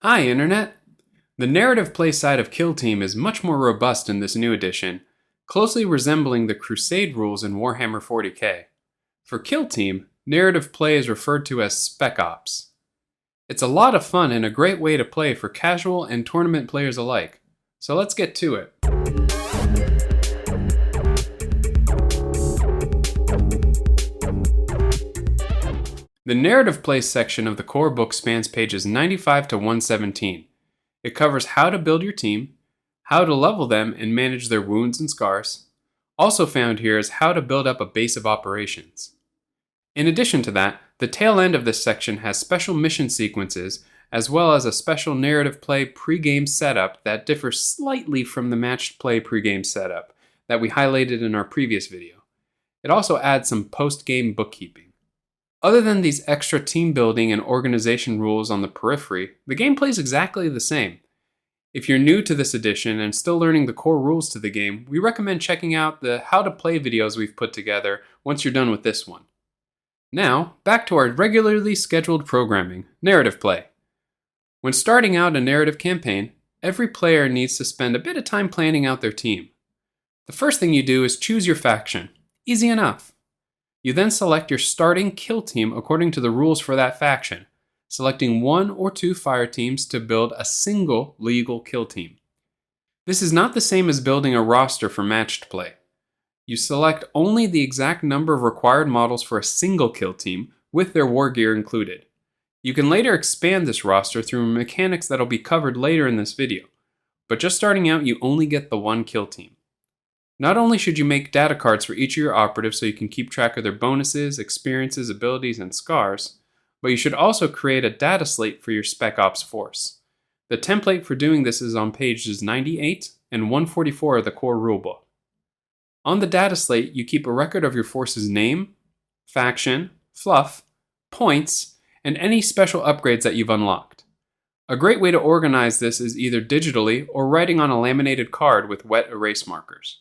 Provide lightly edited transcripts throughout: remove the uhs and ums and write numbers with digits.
Hi, Internet! The narrative play side of Kill Team is much more robust in this new edition, closely resembling the CRUSADE rules in Warhammer 40k. For Kill Team, narrative play is referred to as Spec Ops. It's a lot of fun and a great way to play for casual and tournament players alike. So let's get to it. The narrative play section of the core book spans pages 95 to 117. It covers how to build your team, how to level them and manage their wounds and scars. Also found here is how to build up a base of operations. In addition to that, the tail end of this section has special mission sequences as well as a special narrative play pre-game setup that differs slightly from the matched play pre-game setup that we highlighted in our previous video. It also adds some post-game bookkeeping. Other than these extra team building and organization rules on the periphery, the game plays exactly the same. If you're new to this edition and still learning the core rules to the game, we recommend checking out the how to play videos we've put together once you're done with this one. Now, back to our regularly scheduled programming, narrative play. When starting out a narrative campaign, every player needs to spend a bit of time planning out their team. The first thing you do is choose your faction. Easy enough. You then select your starting kill team according to the rules for that faction, selecting 1 or 2 fire teams to build a single legal kill team. This is not the same as building a roster for matched play. You select only the exact number of required models for a single kill team with their war gear included. You can later expand this roster through mechanics that will be covered later in this video, but just starting out you only get the 1 kill team. Not only should you make data cards for each of your operatives so you can keep track of their bonuses, experiences, abilities, and scars, but you should also create a data slate for your Spec Ops force. The template for doing this is on pages 98 and 144 of the core rulebook. On the data slate, you keep a record of your force's name, faction, fluff, points, and any special upgrades that you've unlocked. A great way to organize this is either digitally or writing on a laminated card with wet erase markers.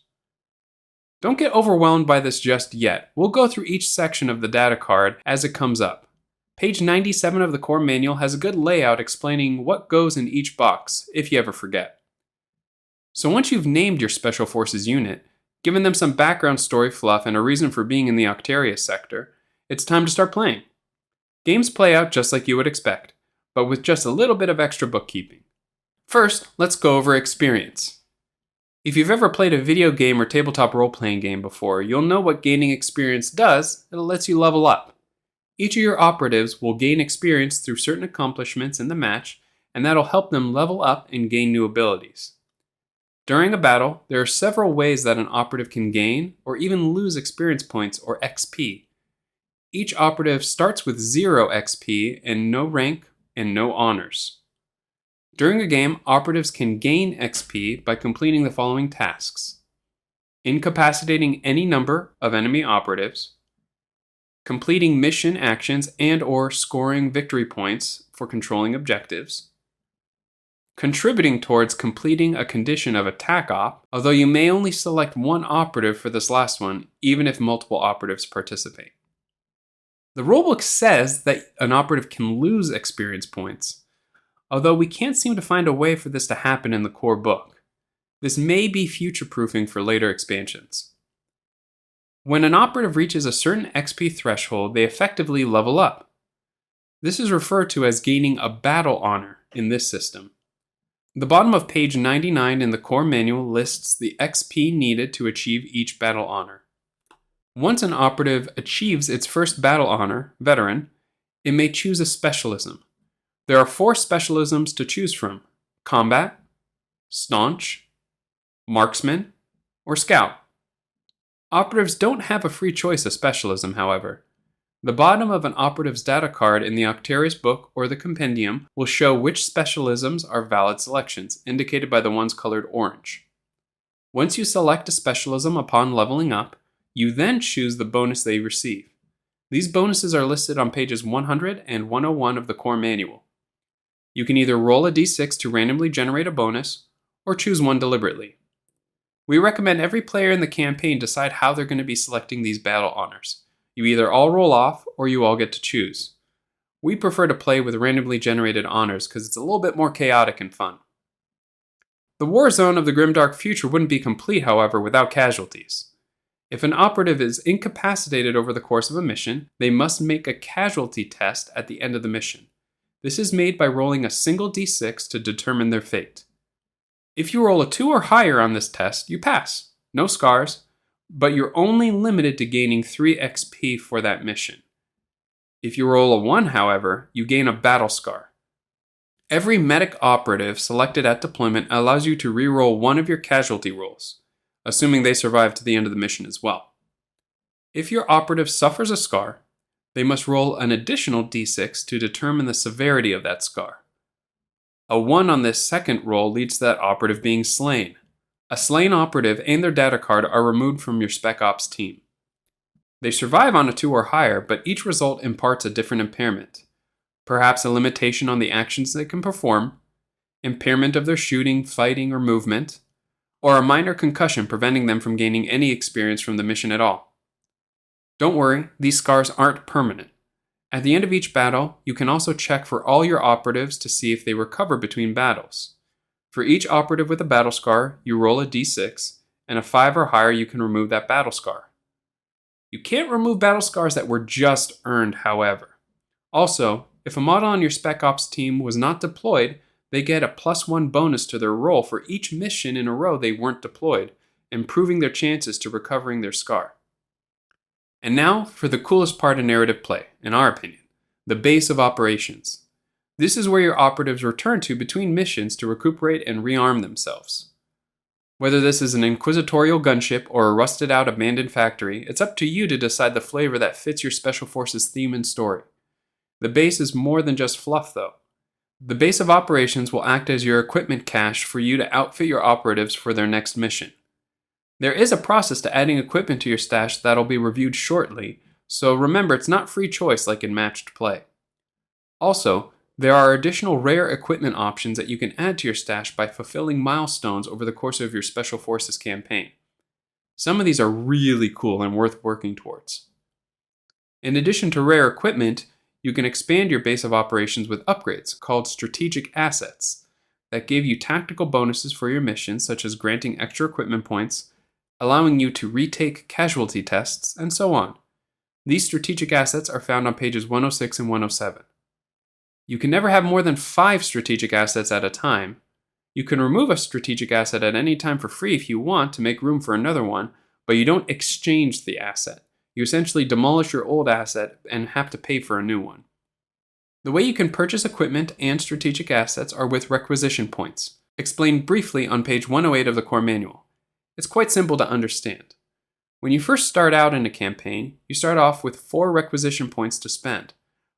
Don't get overwhelmed by this just yet. We'll go through each section of the data card as it comes up. Page 97 of the core manual has a good layout explaining what goes in each box, if you ever forget. So once you've named your Special Forces unit, given them some background story fluff and a reason for being in the Octarius sector, it's time to start playing. Games play out just like you would expect, but with just a little bit of extra bookkeeping. First, let's go over experience. If you've ever played a video game or tabletop role-playing game before, you'll know what gaining experience does. It lets you level up. Each of your operatives will gain experience through certain accomplishments in the match, and that'll help them level up and gain new abilities. During a battle, there are several ways that an operative can gain or even lose experience points or XP. Each operative starts with 0 XP and no rank and no honors. During a game, operatives can gain XP by completing the following tasks: incapacitating any number of enemy operatives, completing mission actions and/or scoring victory points for controlling objectives, contributing towards completing a condition of attack op, although you may only select 1 operative for this last one, even if multiple operatives participate. The rulebook says that an operative can lose experience points, although we can't seem to find a way for this to happen in the core book. This may be future-proofing for later expansions. When an operative reaches a certain XP threshold, they effectively level up. This is referred to as gaining a battle honor in this system. The bottom of page 99 in the core manual lists the XP needed to achieve each battle honor. Once an operative achieves its first battle honor, veteran, it may choose a specialism. There are 4 specialisms to choose from: combat, staunch, marksman, or scout. Operatives don't have a free choice of specialism, however. The bottom of an operative's data card in the Octarius book or the compendium will show which specialisms are valid selections, indicated by the ones colored orange. Once you select a specialism upon leveling up, you then choose the bonus they receive. These bonuses are listed on pages 100 and 101 of the core manual. You can either roll a d6 to randomly generate a bonus, or choose one deliberately. We recommend every player in the campaign decide how they're going to be selecting these battle honors. You either all roll off, or you all get to choose. We prefer to play with randomly generated honors because it's a little bit more chaotic and fun. The war zone of the grimdark future wouldn't be complete, however, without casualties. If an operative is incapacitated over the course of a mission, they must make a casualty test at the end of the mission. This is made by rolling a single d6 to determine their fate. If you roll a 2 or higher on this test, you pass. No scars, but you're only limited to gaining 3 XP for that mission. If you roll a 1, however, you gain a battle scar. Every medic operative selected at deployment allows you to re-roll one of your casualty rolls, assuming they survive to the end of the mission as well. If your operative suffers a scar, they must roll an additional d6 to determine the severity of that scar. A 1 on this second roll leads to that operative being slain. A slain operative and their data card are removed from your Spec Ops team. They survive on a 2 or higher, but each result imparts a different impairment. Perhaps a limitation on the actions they can perform, impairment of their shooting, fighting, or movement, or a minor concussion preventing them from gaining any experience from the mission at all. Don't worry, these scars aren't permanent. At the end of each battle, you can also check for all your operatives to see if they recover between battles. For each operative with a battle scar, you roll a d6, and a 5 or higher you can remove that battle scar. You can't remove battle scars that were just earned, however. Also, if a model on your Spec Ops team was not deployed, they get a +1 bonus to their roll for each mission in a row they weren't deployed, improving their chances to recovering their scar. And now for the coolest part of narrative play, in our opinion, the base of operations. This is where your operatives return to between missions to recuperate and rearm themselves. Whether this is an inquisitorial gunship or a rusted out abandoned factory, it's up to you to decide the flavor that fits your Special Forces theme and story. The base is more than just fluff though. The base of operations will act as your equipment cache for you to outfit your operatives for their next mission. There is a process to adding equipment to your stash that'll be reviewed shortly, so remember it's not free choice like in matched play. Also, there are additional rare equipment options that you can add to your stash by fulfilling milestones over the course of your Special Forces campaign. Some of these are really cool and worth working towards. In addition to rare equipment, you can expand your base of operations with upgrades called strategic assets that give you tactical bonuses for your missions, such as granting extra equipment points, allowing you to retake casualty tests, and so on. These strategic assets are found on pages 106 and 107. You can never have more than 5 strategic assets at a time. You can remove a strategic asset at any time for free if you want to make room for another one, but you don't exchange the asset. You essentially demolish your old asset and have to pay for a new one. The way you can purchase equipment and strategic assets are with requisition points, explained briefly on page 108 of the core manual. It's quite simple to understand. When you first start out in a campaign, you start off with 4 requisition points to spend,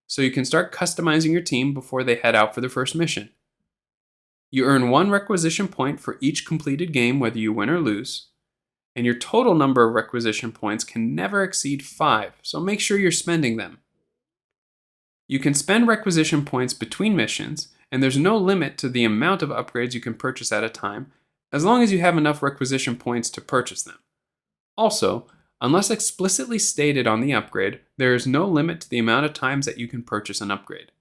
so you can start customizing your team before they head out for their first mission. You earn 1 requisition point for each completed game, whether you win or lose, and your total number of requisition points can never exceed 5, so make sure you're spending them. You can spend requisition points between missions, and there's no limit to the amount of upgrades you can purchase at a time, as long as you have enough requisition points to purchase them. Also, unless explicitly stated on the upgrade, there is no limit to the amount of times that you can purchase an upgrade.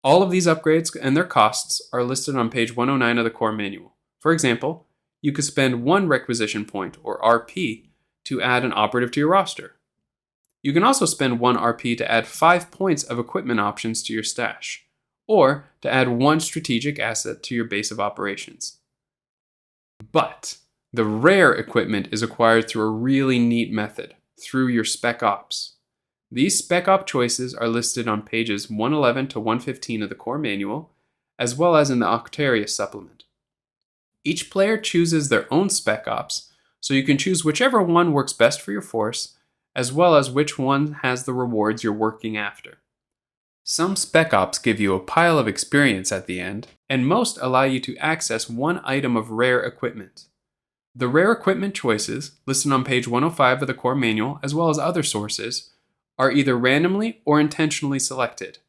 All of these upgrades and their costs are listed on page 109 of the core manual. For example, you could spend 1 requisition point, or RP, to add an operative to your roster. You can also spend 1 RP to add 5 points of equipment options to your stash, or to add 1 strategic asset to your base of operations. But the rare equipment is acquired through a really neat method, through your Spec Ops. These Spec Op choices are listed on pages 111 to 115 of the core manual, as well as in the Octarius supplement. Each player chooses their own Spec Ops, so you can choose whichever one works best for your force, as well as which one has the rewards you're working after. Some Spec Ops give you a pile of experience at the end, and most allow you to access 1 item of rare equipment. The rare equipment choices, listed on page 105 of the core manual, as well as other sources, are either randomly or intentionally selected.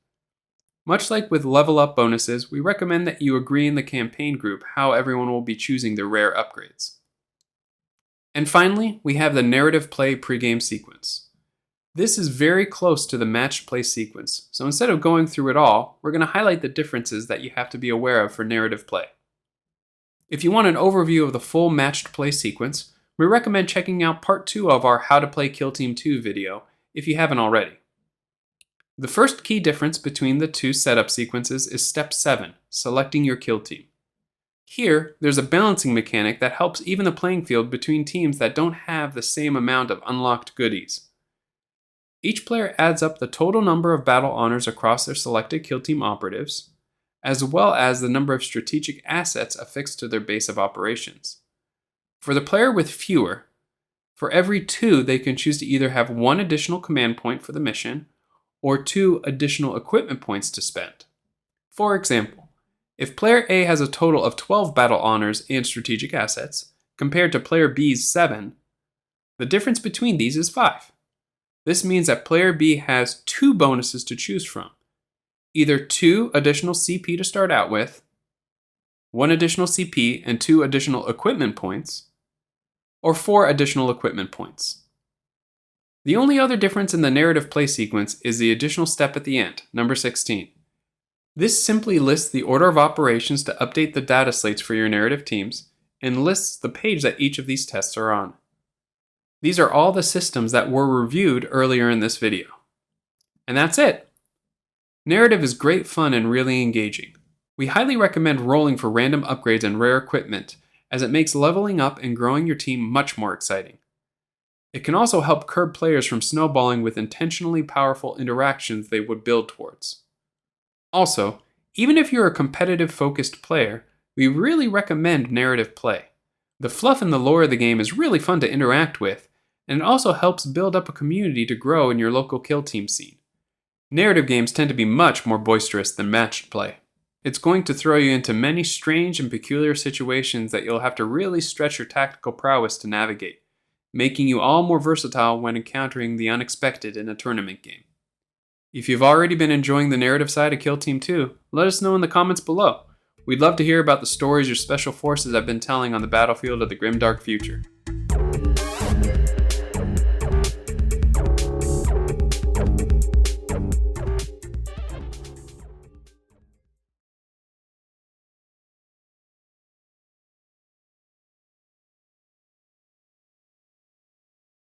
Much like with level up bonuses, we recommend that you agree in the campaign group how everyone will be choosing their rare upgrades. And finally, we have the narrative play pregame sequence. This is very close to the matched play sequence, so instead of going through it all, we're going to highlight the differences that you have to be aware of for narrative play. If you want an overview of the full matched play sequence, we recommend checking out part 2 of our How to Play Kill Team 2 video if you haven't already. The first key difference between the two setup sequences is step 7, selecting your kill team. Here, there's a balancing mechanic that helps even the playing field between teams that don't have the same amount of unlocked goodies. Each player adds up the total number of battle honors across their selected kill team operatives, as well as the number of strategic assets affixed to their base of operations. For the player with fewer, for every 2 they can choose to either have 1 additional command point for the mission, or 2 additional equipment points to spend. For example, if player A has a total of 12 battle honors and strategic assets, compared to player B's 7, the difference between these is 5. This means that player B has 2 bonuses to choose from. Either 2 additional CP to start out with, 1 additional CP and 2 additional equipment points, or 4 additional equipment points. The only other difference in the narrative play sequence is the additional step at the end, number 16. This simply lists the order of operations to update the data slates for your narrative teams, and lists the page that each of these tests are on. These are all the systems that were reviewed earlier in this video. And that's it! Narrative is great fun and really engaging. We highly recommend rolling for random upgrades and rare equipment, as it makes leveling up and growing your team much more exciting. It can also help curb players from snowballing with intentionally powerful interactions they would build towards. Also, even if you're a competitive focused player, we really recommend narrative play. The fluff and the lore of the game is really fun to interact with, and it also helps build up a community to grow in your local kill team scene. Narrative games tend to be much more boisterous than matched play. It's going to throw you into many strange and peculiar situations that you'll have to really stretch your tactical prowess to navigate, making you all more versatile when encountering the unexpected in a tournament game. If you've already been enjoying the narrative side of Kill Team 2, let us know in the comments below. We'd love to hear about the stories your special forces have been telling on the battlefield of the grimdark future.